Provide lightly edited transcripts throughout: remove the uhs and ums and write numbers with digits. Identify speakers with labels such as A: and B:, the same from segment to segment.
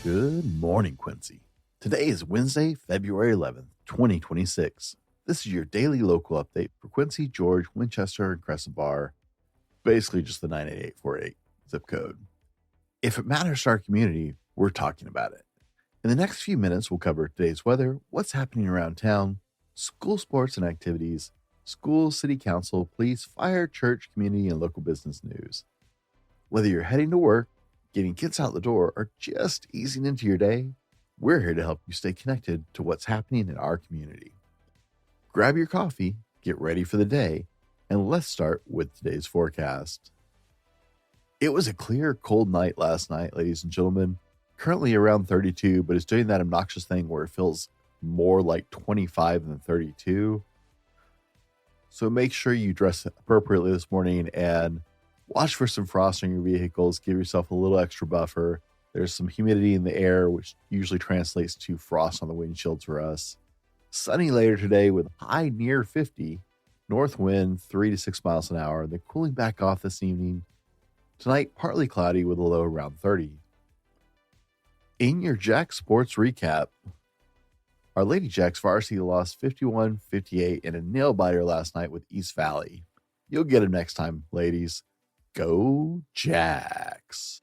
A: Good morning, Quincy. Today is Wednesday, February 11th, 2026. This is your daily local update for Quincy, George, Winchester, and Crescent Bar. Basically just the 98848 zip code. If it matters to our community, we're talking about it. In the next few minutes, we'll cover today's weather, what's happening around town, school sports and activities, school, city council, police, fire, church, community, and local business news. Whether you're heading to work, getting kids out the door, or just easing into your day, we're here to help you stay connected to what's happening in our community. Grab your coffee, get ready for the day, and let's start with today's forecast. It was a clear, cold night last night, ladies and gentlemen. Currently around 32, but it's doing that obnoxious thing where it feels more like 25 than 32. So make sure you dress appropriately this morning and watch for some frost on your vehicles. Give yourself a little extra buffer. There's some humidity in the air, which usually translates to frost on the windshields for us. Sunny later today with high near 50. North wind 3 to 6 miles an hour. Then cooling back off this evening. Tonight, partly cloudy with a low around 30. In your Jack Sports recap, our Lady Jacks varsity lost 51-58 in a nail-biter last night with East Valley. You'll get them next time, ladies. Go Jacks!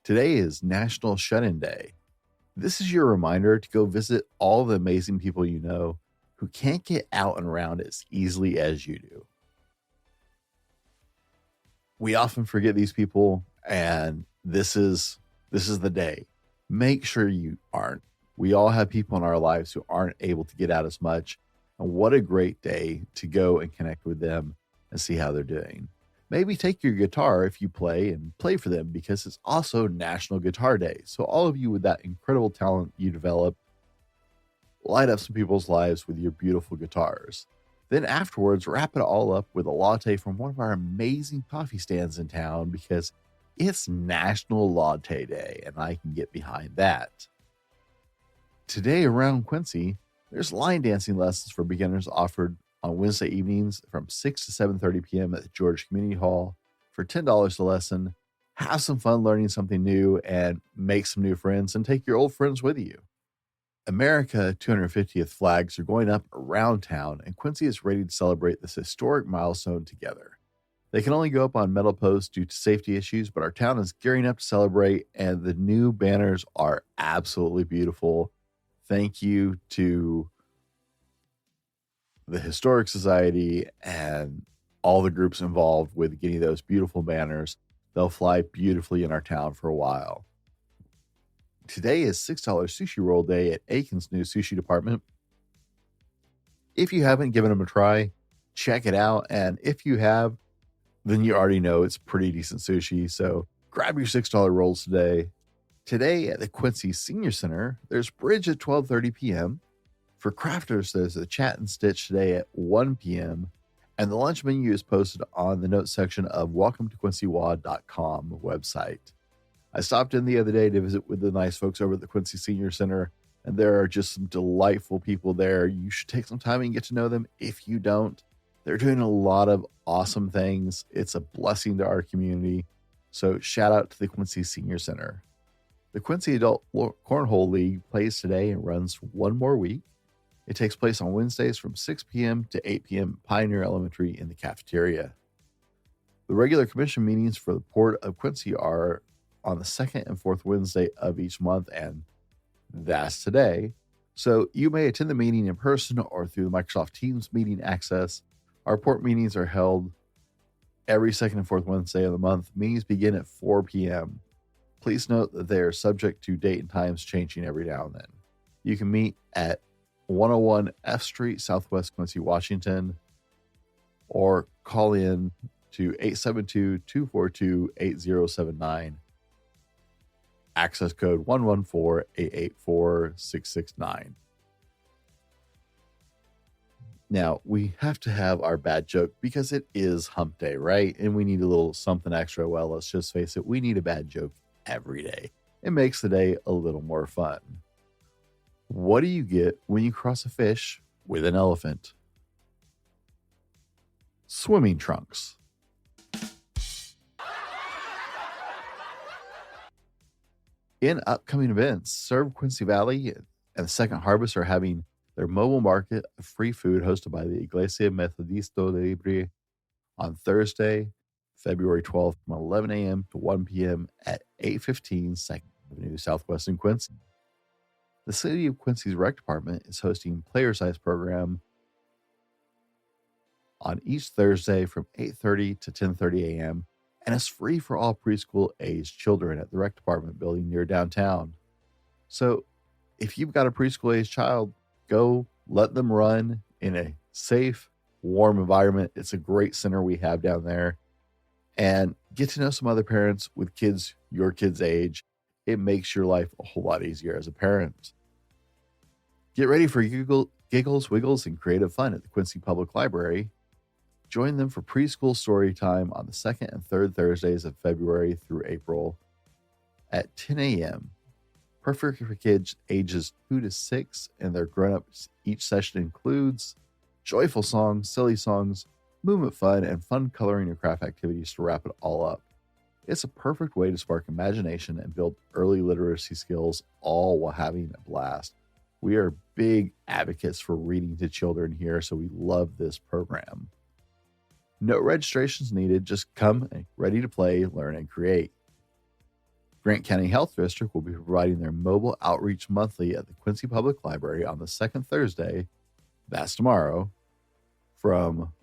A: Today is National Shut-In Day. This is your reminder to go visit all the amazing people you know who can't get out and around as easily as you do. We often forget these people, and this is the day. Make sure you aren't. We all have people in our lives who aren't able to get out as much. And what a great day to go and connect with them and see how they're doing. Maybe take your guitar if you play and play for them, because it's also National Guitar Day. So all of you with that incredible talent you develop, light up some people's lives with your beautiful guitars. Then afterwards, wrap it all up with a latte from one of our amazing coffee stands in town, because it's National Latte Day and I can get behind that. Today around Quincy, there's line dancing lessons for beginners offered on Wednesday evenings from 6 to 7:30 p.m. at the George Community Hall for $10 a lesson. Have some fun learning something new and make some new friends, and take your old friends with you. America 250th flags are going up around town, and Quincy is ready to celebrate this historic milestone together. They can only go up on metal posts due to safety issues, but our town is gearing up to celebrate, and the new banners are absolutely beautiful. Thank you to the Historic Society and all the groups involved with getting those beautiful banners. They'll fly beautifully in our town for a while. Today is $6 sushi roll day at Aikens' new sushi department. If you haven't given them a try, check it out. And if you have, then you already know it's pretty decent sushi. So grab your $6 rolls today. Today at the Quincy Senior Center, there's bridge at 12:30 p.m. For crafters, there's a chat and stitch today at 1 p.m. And the lunch menu is posted on the notes section of welcometoquincywa.com website. I stopped in the other day to visit with the nice folks over at the Quincy Senior Center, and there are just some delightful people there. You should take some time and get to know them. If you don't, they're doing a lot of awesome things. It's a blessing to our community. So shout out to the Quincy Senior Center. The Quincy Adult Cornhole League plays today and runs one more week. It takes place on Wednesdays from 6 p.m. to 8 p.m. at Pioneer Elementary in the cafeteria. The regular commission meetings for the Port of Quincy are on the second and fourth Wednesday of each month, and that's today. So you may attend the meeting in person or through the Microsoft Teams meeting access. Our port meetings are held every second and fourth Wednesday of the month. Meetings begin at 4 p.m. Please note that they are subject to date and times changing every now and then. You can meet at 101 F Street, Southwest Quincy, Washington, or call in to 872-242-8079. Access code 114-884-669. Now, we have to have our bad joke because it is hump day, right? And we need a little something extra. Well, let's just face it, we need a bad joke every day. It makes the day a little more fun. What do you get when you cross a fish with an elephant? Swimming trunks. In upcoming events, Serve Quincy Valley and the Second Harvest are having their mobile market of free food hosted by the Iglesia Metodista Libre on Thursday, February 12th from 11 a.m. to 1 p.m. at 815 2nd Avenue Southwest in Quincy. The City of Quincy's Rec Department is hosting Player Size program on each Thursday from 8:30 to 10:30 a.m. and it's free for all preschool aged children at the Rec Department building near downtown. So if you've got a preschool aged child, go let them run in a safe, warm environment. It's a great center we have down there. And get to know some other parents with kids your kids' age. It makes your life a whole lot easier as a parent. Get ready for giggles, wiggles, and creative fun at the Quincy Public Library. Join them for preschool story time on the second and third Thursdays of February through April at 10 a.m. Perfect for kids ages 2 to 6 and their grown-ups. Each session includes joyful songs, silly songs, movement fun, and fun coloring and craft activities to wrap it all up. It's a perfect way to spark imagination and build early literacy skills, all while having a blast. We are big advocates for reading to children here, so we love this program. No registrations needed, just come ready to play, learn, and create. Grant County Health District will be providing their mobile outreach monthly at the Quincy Public Library on the second Thursday, that's tomorrow, from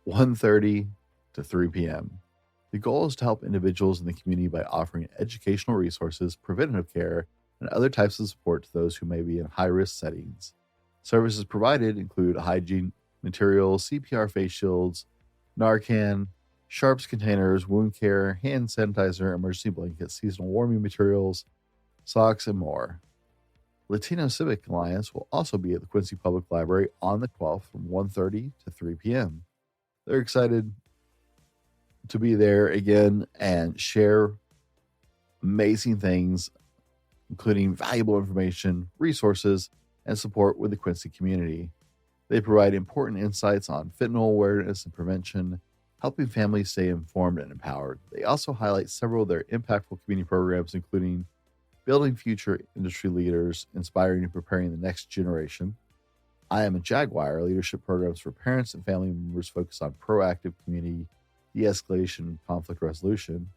A: 1:30 to 3 p.m. The goal is to help individuals in the community by offering educational resources, preventative care, and other types of support to those who may be in high-risk settings. Services provided include hygiene materials, CPR face shields, Narcan, sharps containers, wound care, hand sanitizer, emergency blankets, seasonal warming materials, socks, and more. Latino Civic Alliance will also be at the Quincy Public Library on the 12th from 1:30 to 3 p.m. They're excited to be there again and share amazing things, including valuable information, resources, and support with the Quincy community. They provide important insights on fentanyl awareness and prevention, helping families stay informed and empowered. They also highlight several of their impactful community programs, including building future industry leaders, inspiring and preparing the next generation. I Am a Jaguar, leadership programs for parents and family members focused on proactive community de-escalation, conflict resolution,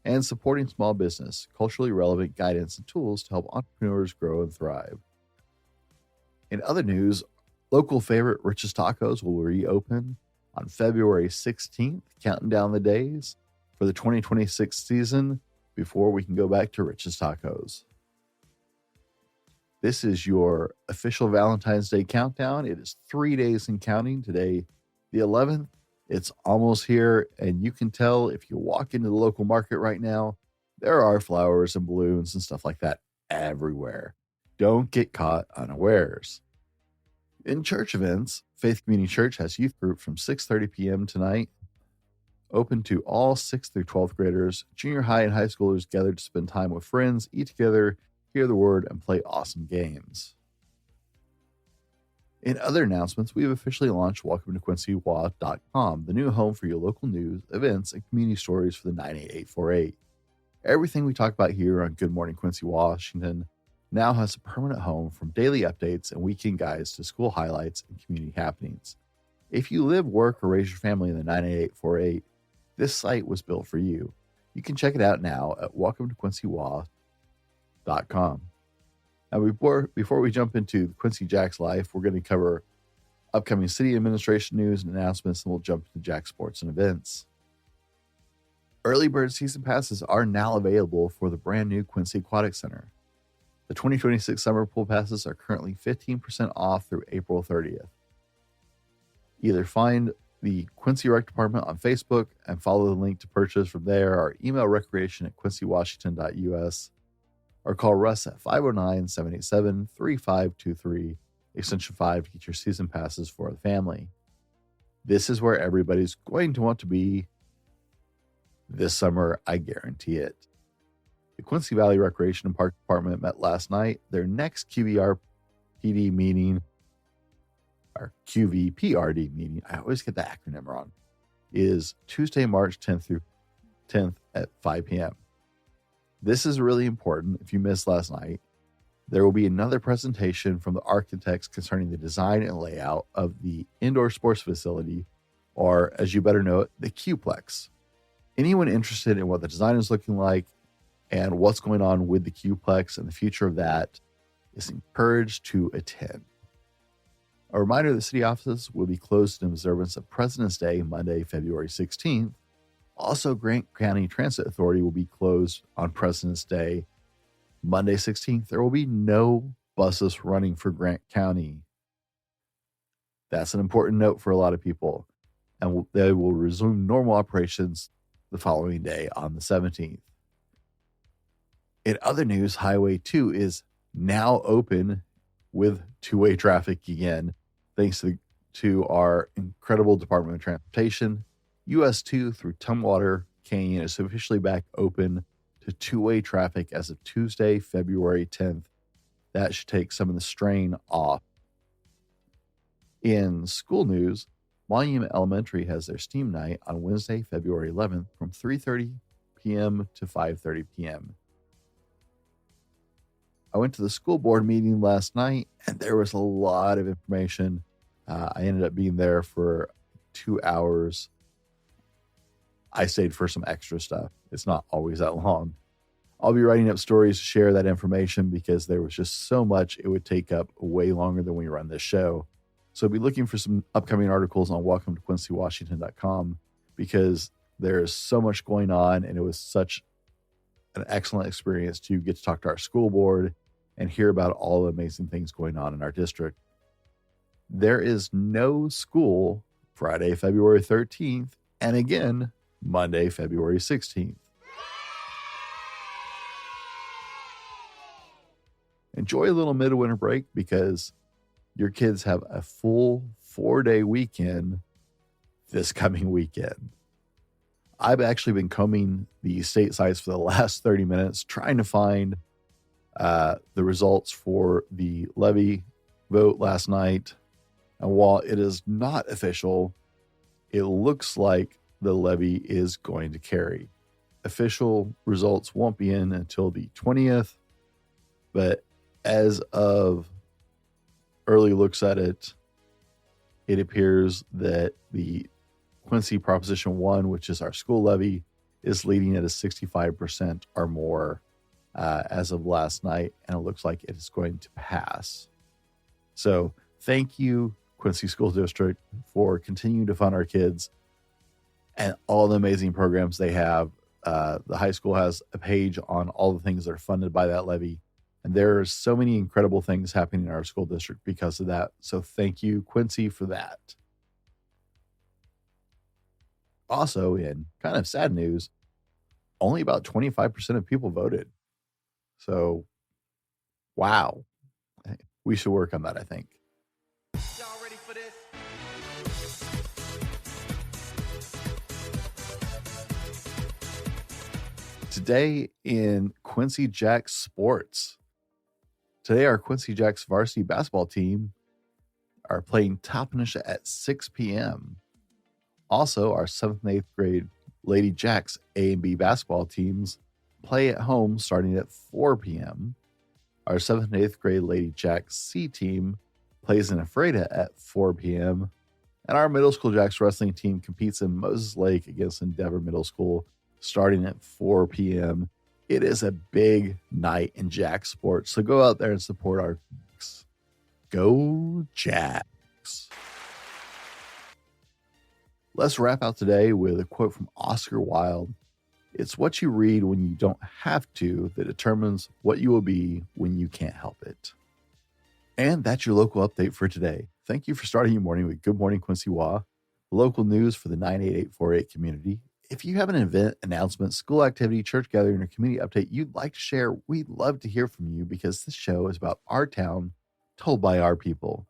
A: and supporting small business, culturally relevant guidance and tools to help entrepreneurs grow and thrive. In other news, local favorite Rich's Tacos will reopen on February 16th, counting down the days for the 2026 season before we can go back to Rich's Tacos. This is your official Valentine's Day countdown. It is 3 days and counting. Today, the 11th. It's almost here, and you can tell if you walk into the local market right now, there are flowers and balloons and stuff like that everywhere. Don't get caught unawares. In church events, Faith Community Church has youth group from 6:30 p.m. tonight, open to all 6th through 12th graders. Junior high and high schoolers gather to spend time with friends, eat together, hear the word, and play awesome games. In other announcements, we have officially launched WelcomeToQuincyWA.com, the new home for your local news, events, and community stories for the 98848. Everything we talk about here on Good Morning Quincy, Washington now has a permanent home, from daily updates and weekend guides to school highlights and community happenings. If you live, work, or raise your family in the 98848, this site was built for you. You can check it out now at WelcomeToQuincyWA.com. Now, before we jump into the Quincy Jack's life, we're going to cover upcoming city administration news and announcements, and we'll jump to Jack sports and events. Early bird season passes are now available for the brand new Quincy Aquatic Center. The 2026 summer pool passes are currently 15% off through April 30th. Either find the Quincy Rec Department on Facebook and follow the link to purchase from there, or email recreation@quincy.washington.us. or call Russ at 509-787-3523, extension 5, to get your season passes for the family. This is where everybody's going to want to be this summer, I guarantee it. The Quincy Valley Recreation and Park Department met last night. Their next QVRPD meeting, or QVPRD meeting, I always get the acronym wrong, is Tuesday, March 10th through 10th at 5 p.m. This is really important. If you missed last night, there will be another presentation from the architects concerning the design and layout of the indoor sports facility, or as you better know it, the Qplex. Anyone interested in what the design is looking like and what's going on with the Qplex and the future of that is encouraged to attend. A reminder, the city offices will be closed in observance of President's Day, Monday, February 16th. Also, Grant County Transit Authority will be closed on President's Day, Monday 16th. There will be no buses running for Grant County. That's an important note for a lot of people. And they will resume normal operations the following day on the 17th. In other news, Highway 2 is now open with two-way traffic again, thanks to our incredible Department of Transportation. US 2 through Tumwater Canyon is officially back open to two-way traffic as of Tuesday, February 10th. That should take some of the strain off. In school news, Monument Elementary has their STEAM night on Wednesday, February 11th from 3:30 p.m. to 5:30 p.m. I went to the school board meeting last night, and there was a lot of information. I ended up being there for 2 hours. I stayed for some extra stuff. It's not always that long. I'll be writing up stories to share that information because there was just so much it would take up way longer than we run this show. So be looking for some upcoming articles on welcometoQuincyWashington.com because there's so much going on, and it was such an excellent experience to get to talk to our school board and hear about all the amazing things going on in our district. There is no school Friday, February 13th, and again, Monday, February 16th. Enjoy a little midwinter break because your kids have a full 4-day weekend this coming weekend. I've actually been combing the state sites for the last 30 minutes, trying to find the results for the levy vote last night. And while it is not official, it looks like the levy is going to carry. Official results won't be in until the 20th, but as of early looks at it, it appears that the Quincy Proposition 1, which is our school levy, is leading at a 65% or more as of last night, and it looks like it is going to pass. So thank you, Quincy School District, for continuing to fund our kids and all the amazing programs they have. The high school has a page on all the things that are funded by that levy, and there are so many incredible things happening in our school district because of that. So thank you, Quincy, for that. Also, in kind of sad news, only about 25% of people voted. So, wow. We should work on that, I think.
B: Y'all ready for this?
A: Today in Quincy Jacks sports. Today, our Quincy Jacks varsity basketball team are playing Toppenish at 6 p.m. Also, our 7th and 8th grade Lady Jacks A and B basketball teams play at home starting at 4 p.m. Our 7th and 8th grade Lady Jacks C team plays in Ephrata at 4 p.m. And our middle school Jacks wrestling team competes in Moses Lake against Endeavor Middle School starting at 4 p.m. It is a big night in Jacks sports, so go out there and support our Jacks. Go Jacks! Let's wrap out today with a quote from Oscar Wilde. It's what you read when you don't have to that determines what you will be when you can't help it. And that's your local update for today. Thank you for starting your morning with Good Morning Quincy Wah, local news for the 98848 community. If you have an event, announcement, school activity, church gathering, or community update you'd like to share, we'd love to hear from you because this show is about our town told by our people.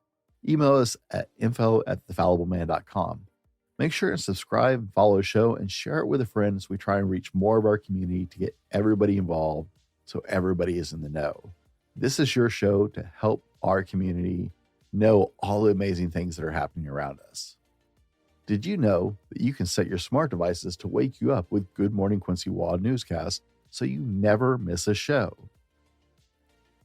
A: Email us at info@thefallibleman.com. Make sure to subscribe and follow the show and share it with a friend as we try and reach more of our community to get everybody involved so everybody is in the know. This is your show to help our community know all the amazing things that are happening around us. Did you know that you can set your smart devices to wake you up with Good Morning Quincy Wah newscasts so you never miss a show.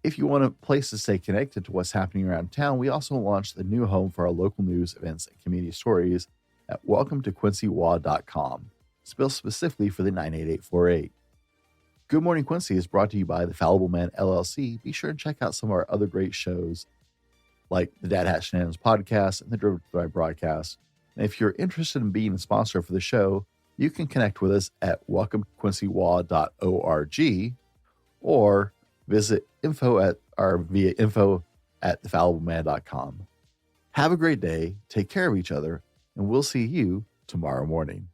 A: If you want a place to stay connected to what's happening around town, we also launched the new home for our local news, events, and community stories at welcometoquincywa.com. It's built specifically for the 98848. Good Morning Quincy is brought to you by the Fallible Man LLC. Be sure and check out some of our other great shows like the Dad Hat Shenanigans podcast and the Driven to Thrive broadcast. And if you're interested in being a sponsor for the show, you can connect with us at welcometoquincywa.org or visit via info at thefallibleman.com. Have a great day, take care of each other, and we'll see you tomorrow morning.